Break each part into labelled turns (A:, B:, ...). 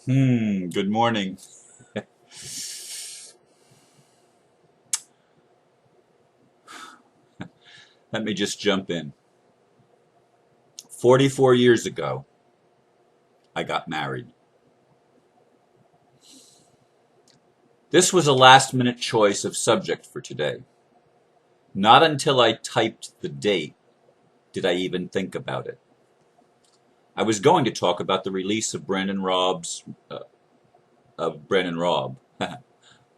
A: Good morning. Let me just jump in. 44 years ago, I got married. This was a last minute choice of subject for today. Not until I typed the date did I even think about it. I was going to talk about the release of Brandon Raub.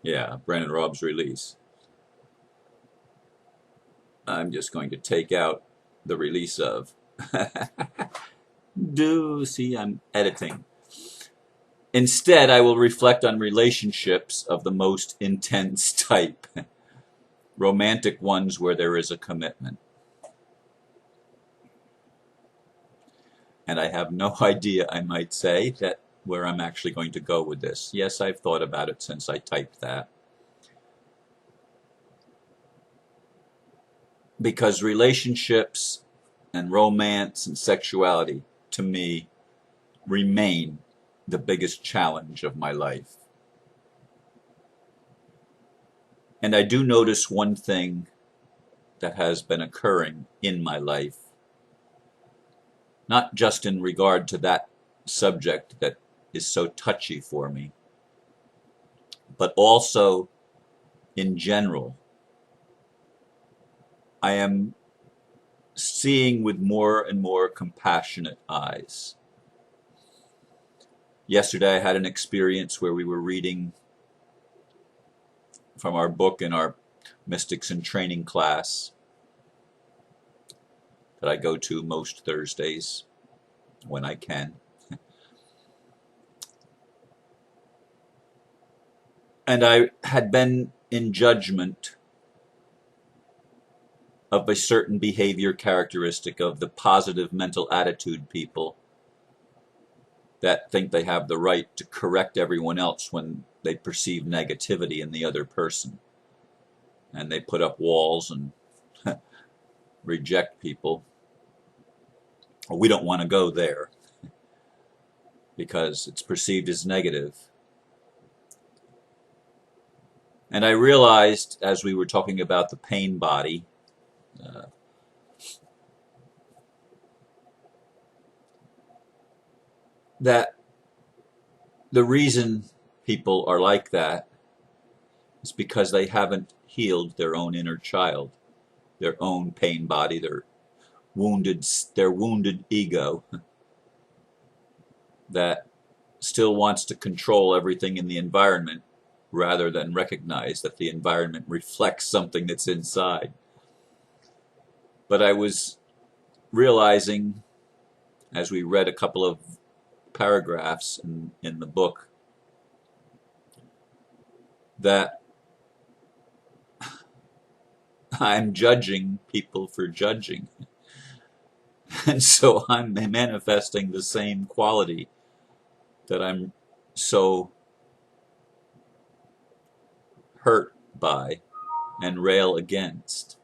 A: Yeah, Brandon Raub's release. I'm just going to take out the release of. See, I'm editing. Instead, I will reflect on relationships of the most intense type, romantic ones where there is a commitment. And I have no idea, I might say, that where I'm actually going to go with this. Yes, I've thought about it since I typed that. Because relationships and romance and sexuality, to me, remain the biggest challenge of my life. And I do notice one thing that has been occurring in my life, not just in regard to that subject that is so touchy for me, but also in general. I am seeing with more and more compassionate eyes. Yesterday I had an experience where we were reading from our book in our Mystics in Training class that I go to most Thursdays when I can. And I had been in judgment of a certain behavior characteristic of the positive mental attitude people that think they have the right to correct everyone else when they perceive negativity in the other person. And they put up walls and reject people. We don't want to go there because it's perceived as negative. And I realized as we were talking about the pain body, that the reason people are like that is because they haven't healed their own inner child, their own pain body, their wounded ego that still wants to control everything in the environment rather than recognize that the environment reflects something that's inside. But I was realizing as we read a couple of paragraphs in the book that I'm judging people for judging. And so I'm manifesting the same quality that I'm so hurt by and rail against.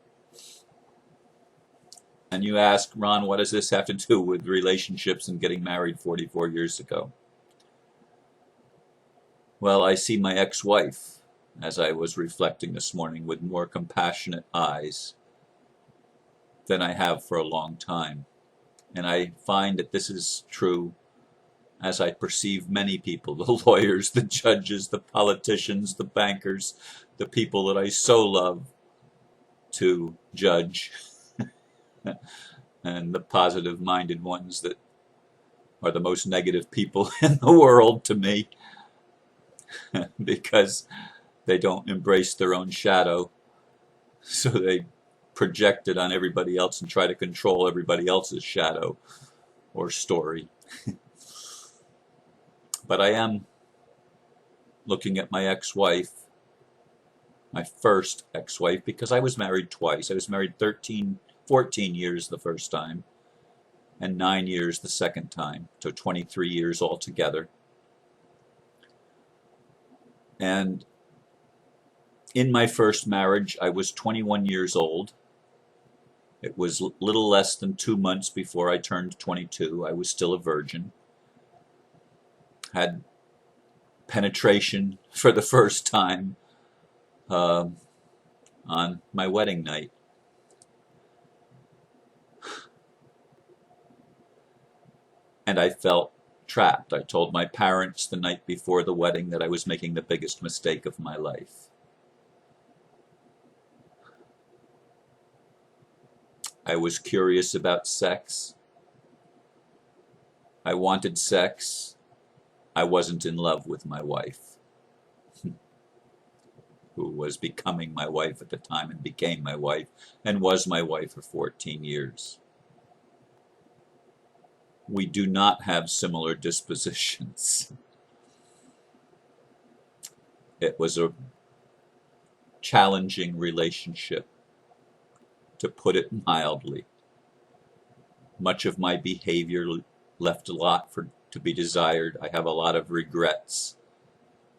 A: And you ask, Ron, what does this have to do with relationships and getting married 44 years ago? Well, I see my ex-wife, as I was reflecting this morning, with more compassionate eyes than I have for a long time. And I find that this is true as I perceive many people, the lawyers, the judges, the politicians, the bankers, the people that I so love to judge, and the positive-minded ones that are the most negative people in the world to me because they don't embrace their own shadow, so they project it on everybody else and try to control everybody else's shadow or story. But I am looking at my ex-wife, my first ex-wife, because I was married twice. I was married 14 years the first time and 9 years the second time, so 23 years altogether. And in my first marriage, I was 21 years old. It was little less than 2 months before I turned 22. I was still a virgin. Had penetration for the first time on my wedding night. And I felt trapped. I told my parents the night before the wedding that I was making the biggest mistake of my life. I was curious about sex. I wanted sex. I wasn't in love with my wife, who was becoming my wife at the time and became my wife and was my wife for 14 years. We do not have similar dispositions. It was a challenging relationship, to put it mildly. Much of my behavior left a lot to be desired. I have a lot of regrets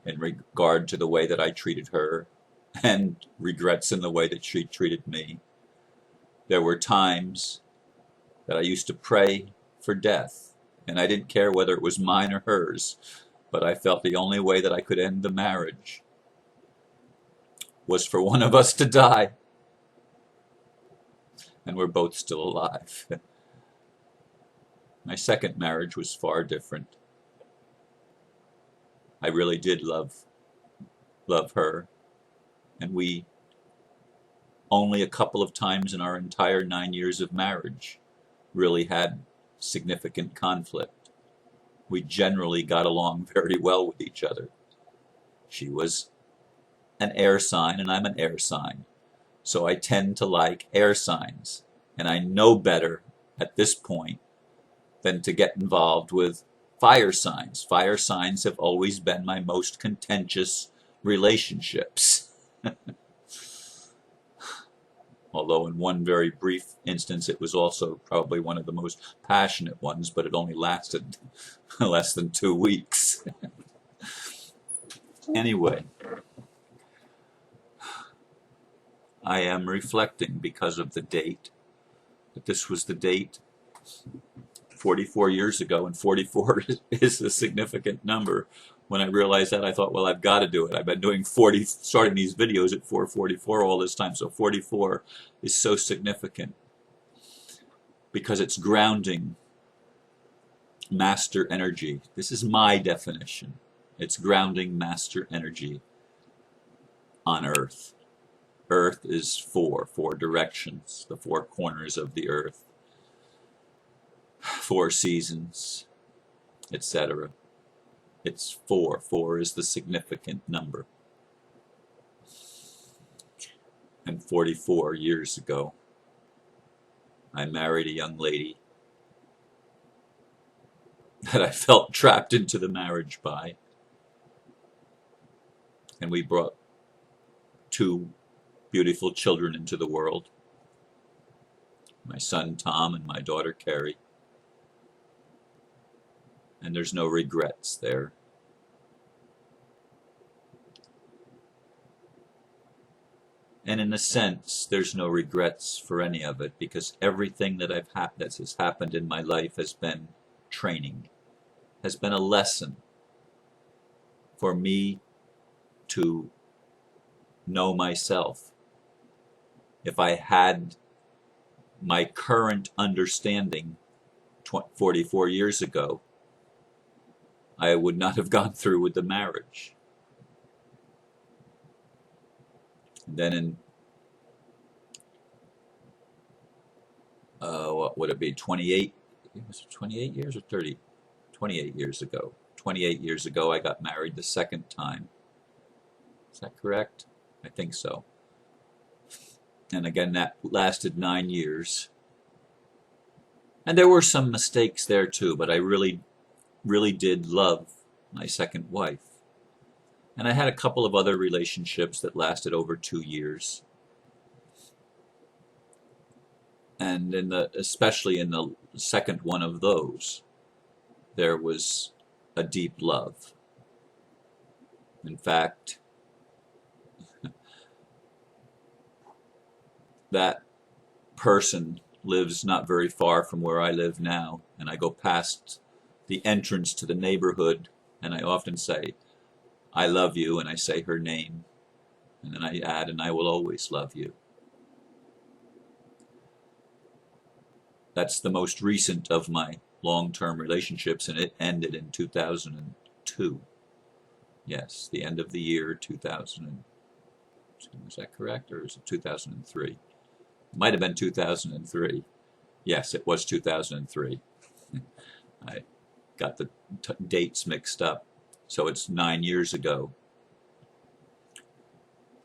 A: in regard to the way that I treated her, and regrets in the way that she treated me. There were times that I used to pray for death, and I didn't care whether it was mine or hers, but I felt the only way that I could end the marriage was for one of us to die. And we're both still alive. My second marriage was far different. I really did love her, and we only a couple of times in our entire 9 years of marriage really had significant conflict. We generally got along very well with each other. She was an air sign and I'm an air sign, so I tend to like air signs, and I know better at this point than to get involved with fire signs. Fire signs have always been my most contentious relationships. Although in one very brief instance it was also probably one of the most passionate ones, but it only lasted less than 2 weeks. Anyway, I am reflecting because of the date, that this was the date 44 years ago, and 44 is a significant number. When I realized that, I thought, well, I've got to do it. I've been doing starting these videos at 4:44 all this time, so 44 is so significant because it's grounding master energy. This is my definition. It's grounding master energy on Earth. Earth is four directions, the four corners of the Earth, 4 seasons, etc. It's 4. 4 is the significant number. And 44 years ago, I married a young lady that I felt trapped into the marriage by. And we brought 2 beautiful children into the world. My son Tom and my daughter Carrie. And there's no regrets there. And in a sense, there's no regrets for any of it, because everything that that has happened in my life has been training, has been a lesson for me to know myself. If I had my current understanding 44 years ago, I would not have gone through with the marriage. And then in, what would it be, 28, was it 28 years or 30? 28 years ago. 28 years ago I got married the second time. Is that correct? I think so. And again, that lasted 9 years. And there were some mistakes there too, but I really did love my second wife. And I had a couple of other relationships that lasted over 2 years. And especially in the second one of those, there was a deep love. In fact, that person lives not very far from where I live now, and I go past the entrance to the neighborhood, and I often say, I love you, and I say her name, and then I add, and I will always love you. That's the most recent of my long-term relationships, and it ended in 2002. Yes, the end of the year 2000. Is that correct, or is it 2003? It might have been 2003. Yes, it was 2003. I got the dates mixed up. So it's 9 years ago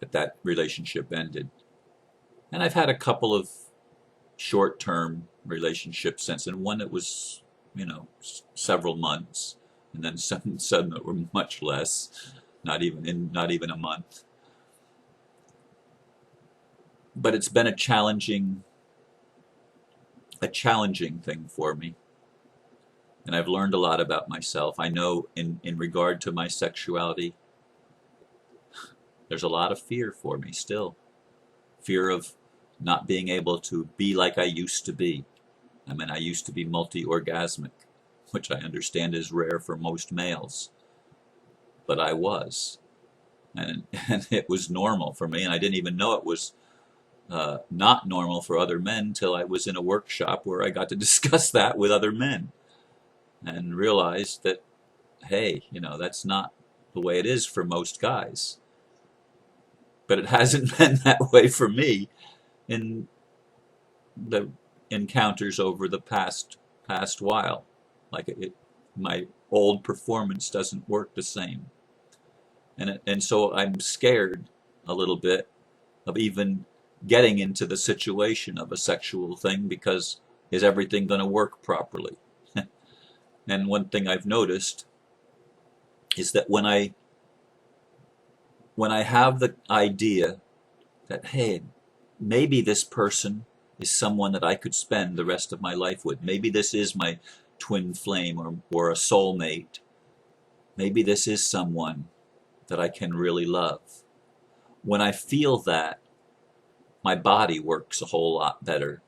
A: that that relationship ended. And I've had a couple of short-term relationships since, and one that was, several months, and then some that were much less, not even a month. But it's been a challenging thing for me. And I've learned a lot about myself. I know in regard to my sexuality, there's a lot of fear for me still. Fear of not being able to be like I used to be. I mean, I used to be multi-orgasmic, which I understand is rare for most males. But I was. And it was normal for me, and I didn't even know it was not normal for other men till I was in a workshop where I got to discuss that with other men and realized that, hey, that's not the way it is for most guys. But it hasn't been that way for me in the encounters over the past while. Like my old performance doesn't work the same. And so I'm scared a little bit of even getting into the situation of a sexual thing, because is everything going to work properly? And one thing I've noticed is that when I have the idea that, hey, maybe this person is someone that I could spend the rest of my life with. Maybe this is my twin flame or a soulmate. Maybe this is someone that I can really love. When I feel that, my body works a whole lot better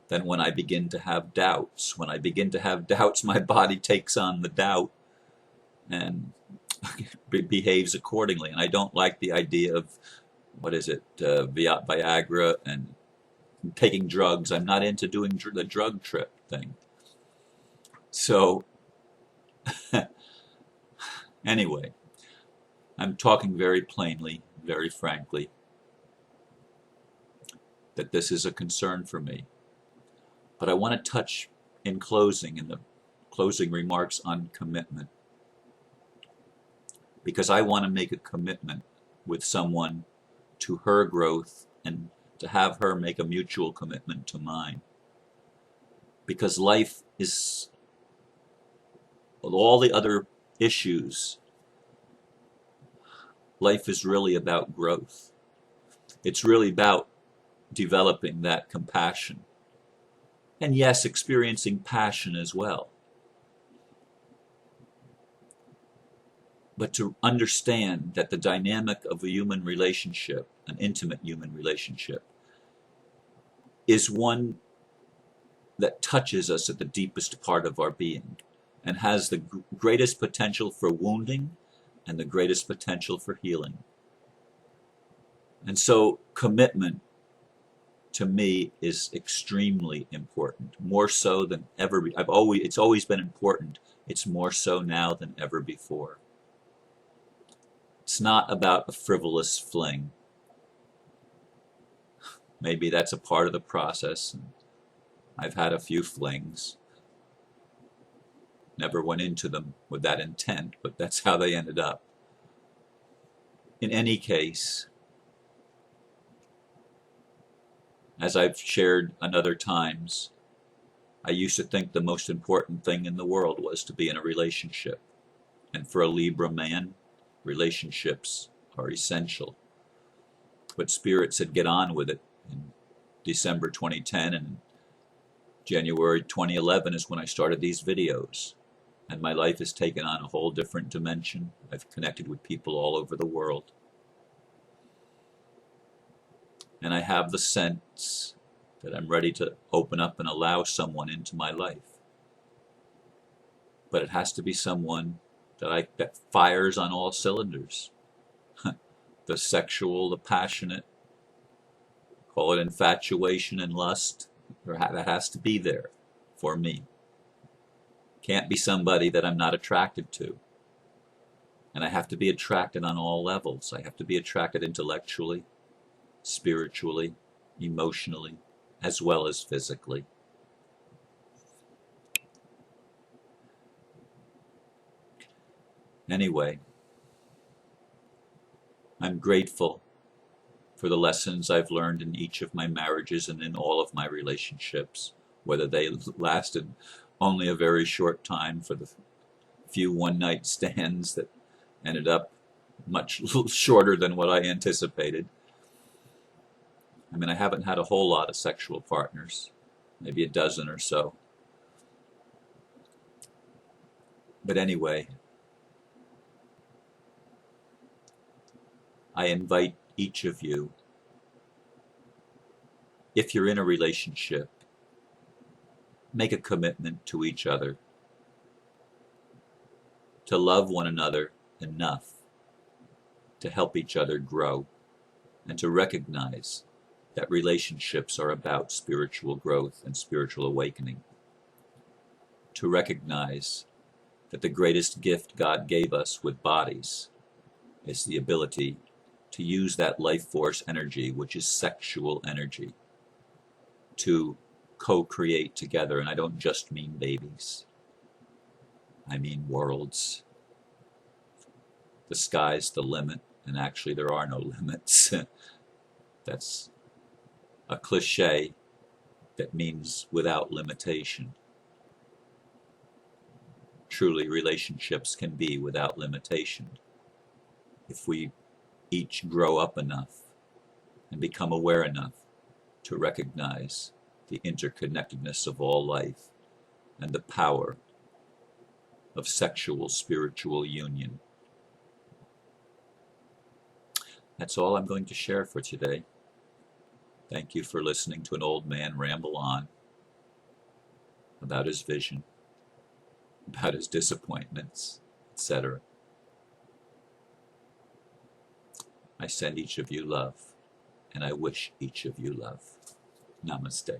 A: than when I begin to have doubts. When I begin to have doubts, my body takes on the doubt and behaves accordingly. And I don't like the idea of, Viagra and taking drugs. I'm not into doing the drug trip thing. So, anyway, I'm talking very plainly, very frankly, that this is a concern for me. But I want to touch in the closing remarks, on commitment. Because I want to make a commitment with someone to her growth, and to have her make a mutual commitment to mine. Because life is, with all the other issues, life is really about growth. It's really about developing that compassion. And yes, experiencing passion as well. But to understand that the dynamic of a human relationship, an intimate human relationship, is one that touches us at the deepest part of our being and has the greatest potential for wounding and the greatest potential for healing. And so commitment, to me, is extremely important, more so than ever. It's always been important. It's more so now than ever before. It's not about a frivolous fling. Maybe that's a part of the process. I've had a few flings. Never went into them with that intent, but that's how they ended up. In any case, as I've shared on other times, I used to think the most important thing in the world was to be in a relationship. And for a Libra man, relationships are essential. But Spirit said, get on with it. In December 2010 and January 2011 is when I started these videos. And my life has taken on a whole different dimension. I've connected with people all over the world. And I have the sense that I'm ready to open up and allow someone into my life. But it has to be someone that fires on all cylinders. The sexual, the passionate, call it infatuation and lust, that has to be there for me. Can't be somebody that I'm not attracted to. And I have to be attracted on all levels. I have to be attracted intellectually, spiritually, emotionally, as well as physically. Anyway, I'm grateful for the lessons I've learned in each of my marriages and in all of my relationships, whether they lasted only a very short time for the few one-night stands that ended up much shorter than what I anticipated. I mean, I haven't had a whole lot of sexual partners, maybe a dozen or so. But anyway, I invite each of you, if you're in a relationship, make a commitment to each other to love one another enough to help each other grow and to recognize that relationships are about spiritual growth and spiritual awakening. To recognize that the greatest gift God gave us with bodies is the ability to use that life force energy, which is sexual energy, to co-create together. And I don't just mean babies. I mean worlds. The sky's the limit, and actually there are no limits. That's a cliche that means without limitation. Truly, relationships can be without limitation if we each grow up enough and become aware enough to recognize the interconnectedness of all life and the power of sexual spiritual union. That's all I'm going to share for today. Thank you for listening to an old man ramble on about his vision, about his disappointments, etc. I send each of you love, and I wish each of you love. Namaste.